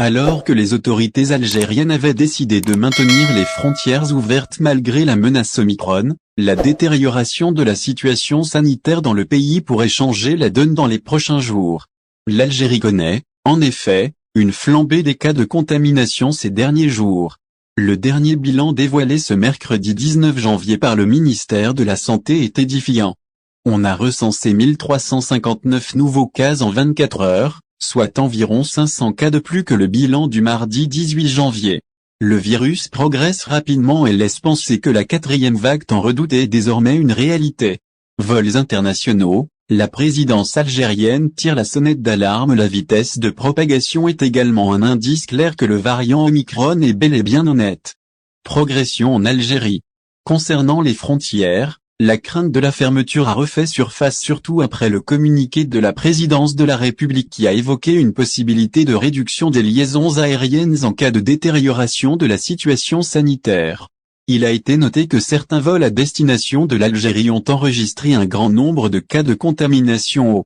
Alors que les autorités algériennes avaient décidé de maintenir les frontières ouvertes malgré la menace Omicron, la détérioration de la situation sanitaire dans le pays pourrait changer la donne dans les prochains jours. L'Algérie connaît, en effet, une flambée des cas de contamination ces derniers jours. Le dernier bilan dévoilé ce mercredi 19 janvier par le ministère de la Santé est édifiant. On a recensé 1359 nouveaux cas en 24 heures, soit environ 500 cas de plus que le bilan du mardi 18 janvier. Le virus progresse rapidement et laisse penser que la quatrième vague tant redoutée est désormais une réalité. Vols internationaux, la présidence algérienne tire la sonnette d'alarme. La vitesse de propagation est également un indice clair que le variant Omicron est bel et bien honnête. Progression en Algérie. Concernant les frontières, la crainte de la fermeture a refait surface surtout après le communiqué de la présidence de la République qui a évoqué une possibilité de réduction des liaisons aériennes en cas de détérioration de la situation sanitaire. Il a été noté que certains vols à destination de l'Algérie ont enregistré un grand nombre de cas de contamination au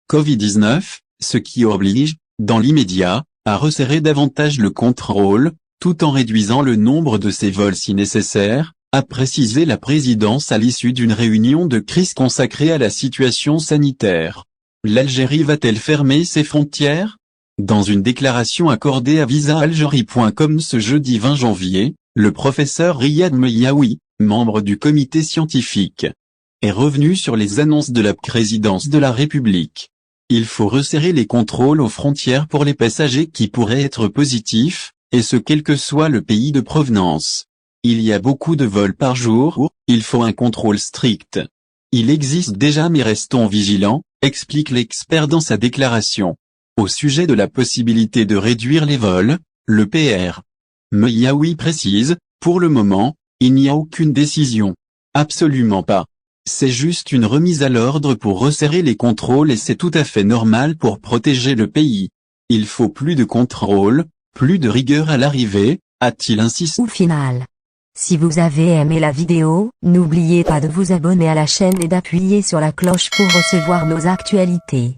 Covid-19, ce qui oblige, dans l'immédiat, à resserrer davantage le contrôle, tout en réduisant le nombre de ces vols si nécessaire, a précisé la présidence à l'issue d'une réunion de crise consacrée à la situation sanitaire. L'Algérie va-t-elle fermer ses frontières? Dans une déclaration accordée à visaalgérie.com ce jeudi 20 janvier, le professeur Riyad Meyaoui, membre du comité scientifique, est revenu sur les annonces de la présidence de la République. Il faut resserrer les contrôles aux frontières pour les passagers qui pourraient être positifs, et ce quel que soit le pays de provenance. Il y a beaucoup de vols par jour, il faut un contrôle strict. Il existe déjà mais restons vigilants, explique l'expert dans sa déclaration. Au sujet de la possibilité de réduire les vols, le Pr. Meyaoui précise, pour le moment, il n'y a aucune décision. Absolument pas. C'est juste une remise à l'ordre pour resserrer les contrôles et c'est tout à fait normal pour protéger le pays. Il faut plus de contrôle, plus de rigueur à l'arrivée, a-t-il insisté. Au final. Si vous avez aimé la vidéo, n'oubliez pas de vous abonner à la chaîne et d'appuyer sur la cloche pour recevoir nos actualités.